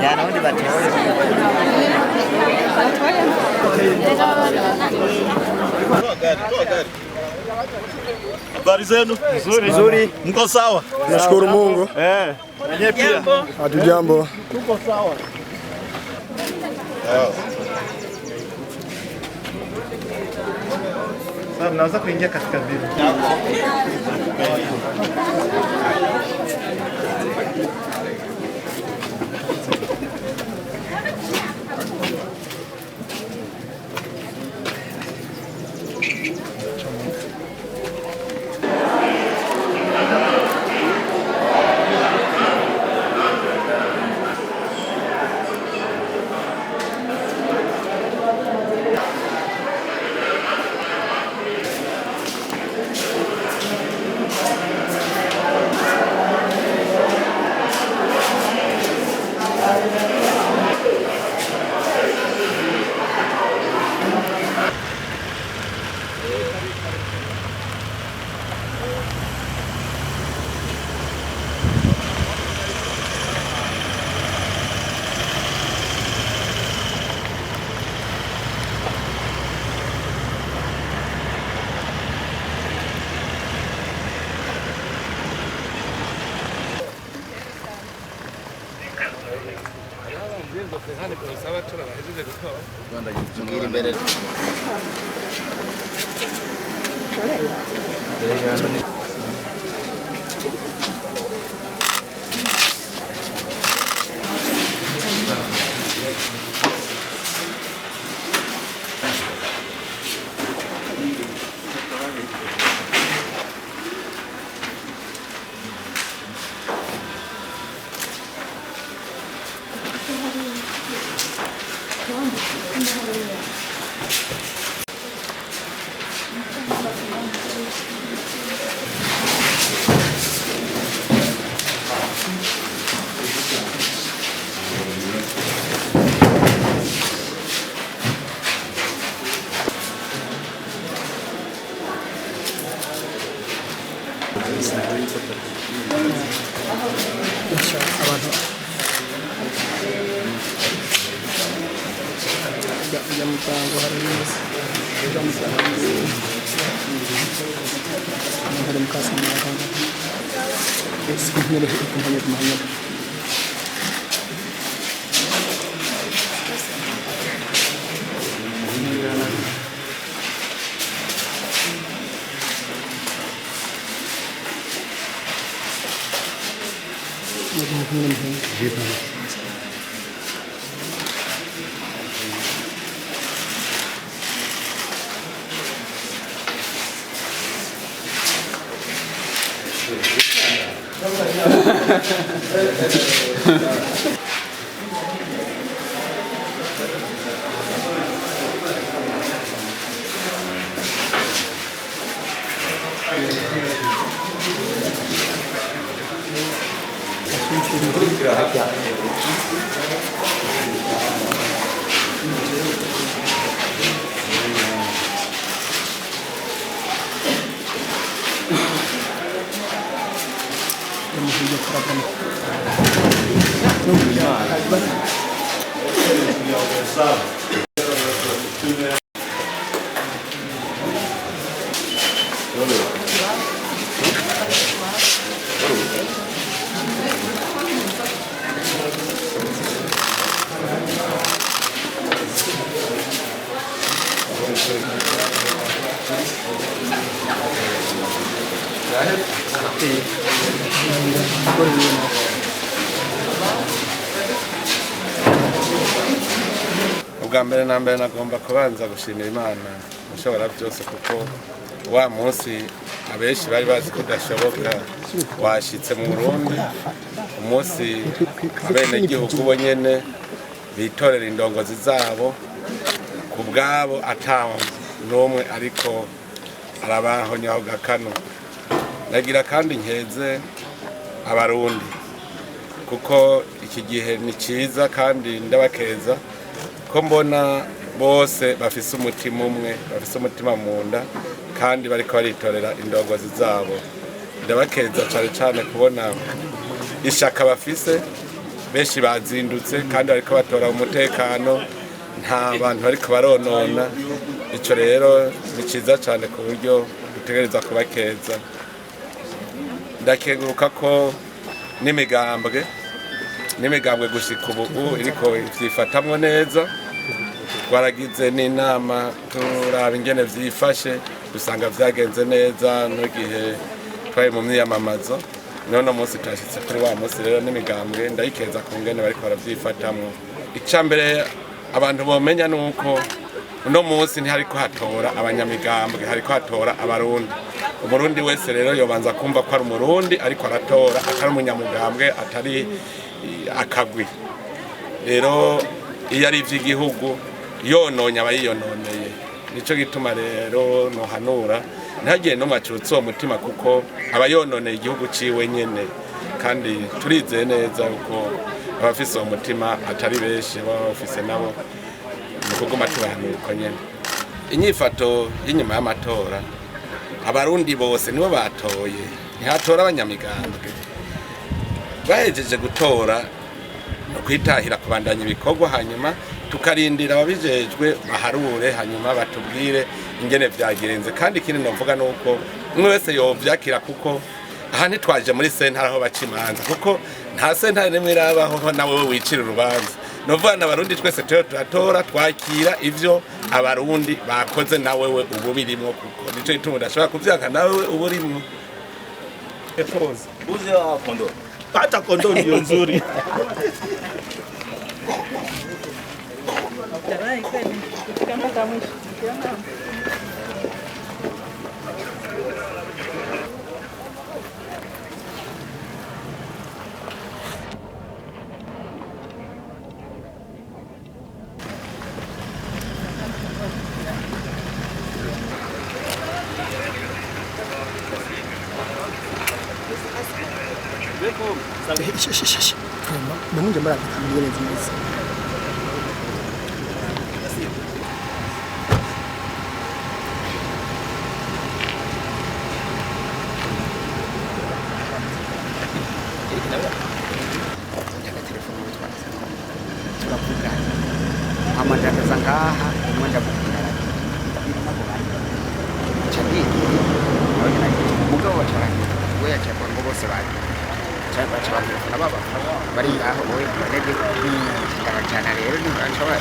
Nta n'abandi batoye. Habari zenu? Nzuri. Mko sawa? Nashukuru Mungu. Nanyewe pia. Hatujambo. Tuko sawa. Sasa mnaweza kuingia katika video. Ubwa mbere na mbere nagomba kubanza gushimira Imana ushobora byose kuko wa munsi abenshi bari bazi ko udashoboka washitse mu Burundi umunsi abene gihugu bo nyene bitorera indongozi zabo ku bwabo ataho n'umwe ariko arabahonyaho gakano. Nagira kandi nkeze abarundi kuko iki gihe ni cyiza kandi ndabakeza ko mbona bose bafise umutima umwe, bafise umutima mu nda kandi bariko baritorera indongozi zabo. Ndabakeza cyane cyane kubona ishaka bafise benshi bazindutse kandi bariko batora umutekano nta bantu bariko baronona. Ico rero ni ciza cyane ku buryo dutegereza kubakeza. Ndakenguruka ko n'imigambwe gushika ubu iriko vyifatamwo neza. Twaragize n'inama turaba ingene vyifashe dusanga vyagenze neza no gihe twari mu myiyamamazo. None munsi twashitse kuri wa munsi rero n'imigambwe ndayikeza ku ngene bariko baravyifatamwo. Icambere abantu bomenya nuko uno munsi ntihariko hatora abanyamigambwe, hariko hatora abarundi. Umurundi wese rero yobanza kumva ko ari umurundi ariko aratora, atari umunyamugambwe, atari akagwi. Rero iyo ari ivy'igihugu yononye abayiyononeye. Nico gituma rero nohanura ntagiye no macurutse uwo mutima kuko abayononeye igihugu ciwe nyene, kandi turizeye neza uko abafise uwo mutima atari benshi baba bafise nabo mu kuguma tubahanuka nyene. Inyifato y'inyuma y'amatora abarundi bose nibo batoye, ntihatora abanyamigambwe. Bahejeje gutora no kwitahira kubandanya ibikorwa, hanyuma tukarindira ababijejwe baharure, hanyuma batubwire ingene vyagirenze. Kandi ikindi novuga nuko umwe wese yovyakira kuko aha ntitwaje muri sentare aho baca imanza, kuko nta sentare nimwe irabaho nawe wicira urubanza. Novuga n'abarundi twese turatora twakira ivyo abarundi bakoze, nawe we ubu birimo, kuko nico gituma udashobora kuvyaka nawe ubu urimo. Mbuzi ya kondoo. Hata kondoo ndio nzuri. Mungu mbara kumbele zimezi. Amadaka ngaha umwenda mukundana. Chandi. Mugabo wacharanye. We yachakwa ngo bose bari. Cyangwa cyabandi nababa bari ngaho we banege cyane rero ni bashobora